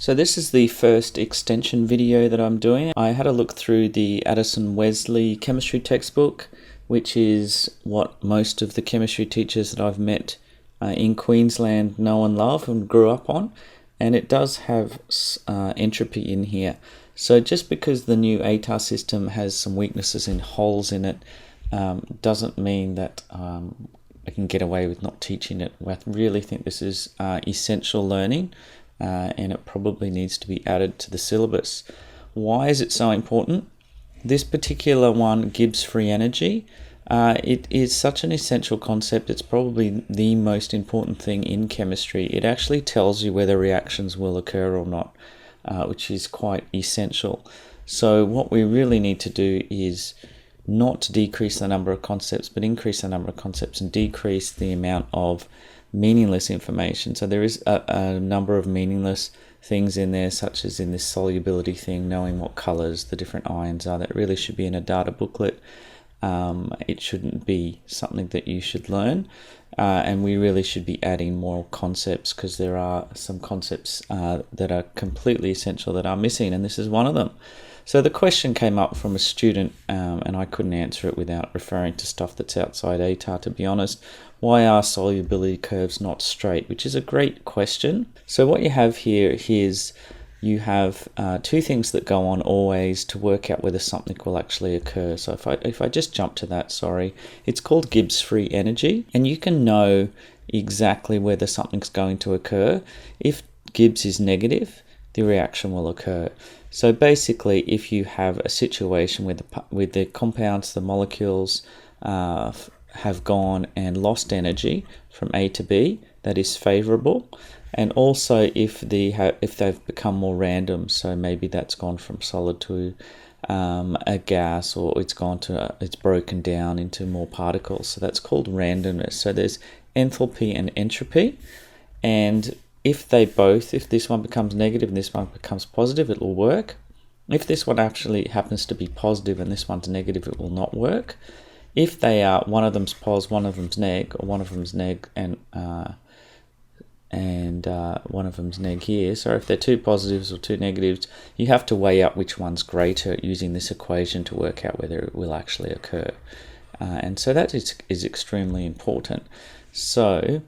So this is the first extension video that I'm doing. I had a look through the Addison-Wesley chemistry textbook, which is what most of the chemistry teachers that I've met in Queensland know and love and grew up on. And it does have entropy in here. So just because the new ATAR system has some weaknesses and holes in it, doesn't mean that I can get away with not teaching it. I really think this is essential learning. And it probably needs to be added to the syllabus. Why is it so important? This particular one, Gibbs Free Energy, it is such an essential concept. It's probably the most important thing in chemistry. It actually tells you whether reactions will occur or not, which is quite essential. So what we really need to do is not decrease the number of concepts, but increase the number of concepts and decrease the amount of meaningless information. So there is a number of meaningless things in there, such as in this solubility thing, knowing what colors the different ions are. That really should be in a data booklet. It shouldn't be something that you should learn, and we really should be adding more concepts, because there are some concepts that are completely essential that are missing, and this is one of them. So the question came up from a student, and I couldn't answer it without referring to stuff that's outside ATAR, to be honest. Why are solubility curves not straight? Which is a great question. So what you have here is you have two things that go on always to work out whether something will actually occur. So if I just jump to that, it's called Gibbs Free Energy, and you can know exactly whether something's going to occur. If Gibbs is negative, the reaction will occur. So basically, if you have a situation with the compounds, the molecules have gone and lost energy from A to B, that is favorable. And also if they've become more random, so maybe that's gone from solid to a gas, or it's broken down into more particles. So that's called randomness. So there's enthalpy and entropy, and if this one becomes negative and this one becomes positive, it will work. If this one actually happens to be positive and this one's negative, it will not work. If they are, one of them's pos, one of them's neg, or one of them's neg and one of them's neg here. So if they're two positives or two negatives, you have to weigh up which one's greater using this equation to work out whether it will actually occur. And so that is extremely important. So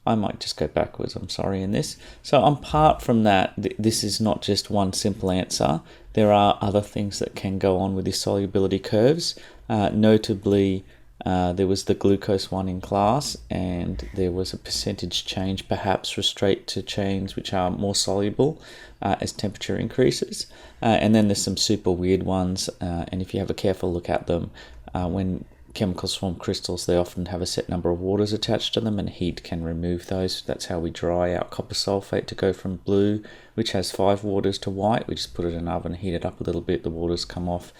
I might just go backwards, I'm sorry, in this. So apart from that, this is not just one simple answer. There are other things that can go on with these solubility curves. Notably, there was the glucose one in class, and there was a percentage change, perhaps for straight to chains which are more soluble as temperature increases. And then there's some super weird ones, and if you have a careful look at them, when chemicals form crystals, they often have a set number of waters attached to them, and heat can remove those. That's how we dry our copper sulfate to go from blue, which has 5 waters, to white. We just put it in an oven, heat it up a little bit, the waters come off,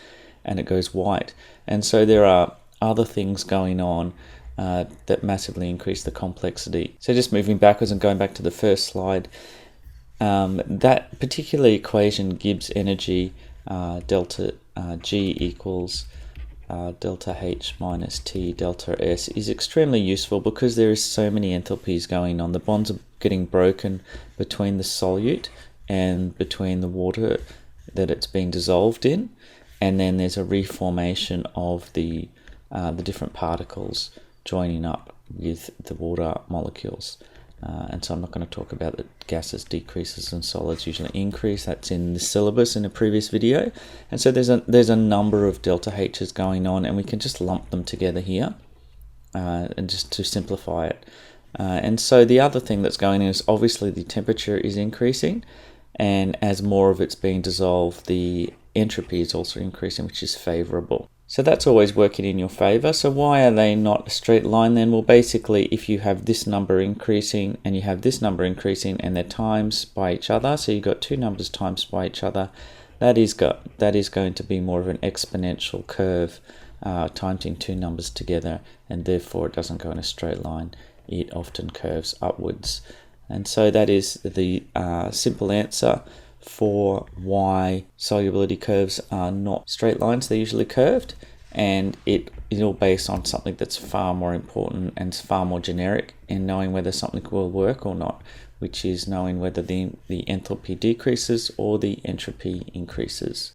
and it goes white. And so there are other things going on that massively increase the complexity. So just moving backwards and going back to the first slide, that particular equation, Gibbs energy, delta G equals delta H minus T delta S, is extremely useful because there is so many enthalpies going on. The bonds are getting broken between the solute and between the water that it's being dissolved in, and then there's a reformation of the different particles joining up with the water molecules. And so I'm not going to talk about that gases decreases and solids usually increase. That's in the syllabus in a previous video. And so there's a number of delta H's going on, and we can just lump them together here and just to simplify it. And so the other thing that's going on is obviously the temperature is increasing, and as more of it's being dissolved, the entropy is also increasing, which is favorable. So that's always working in your favor. So why are they not a straight line then? Well, basically, if you have this number increasing and you have this number increasing and they're times by each other, so you've got two numbers times by each other, that is going to be more of an exponential curve, timesing two numbers together, and therefore it doesn't go in a straight line. It often curves upwards. And so that is the simple answer for why solubility curves are not straight lines. They're usually curved, and it is all based on something that's far more important and far more generic in knowing whether something will work or not, which is knowing whether the enthalpy decreases or the entropy increases.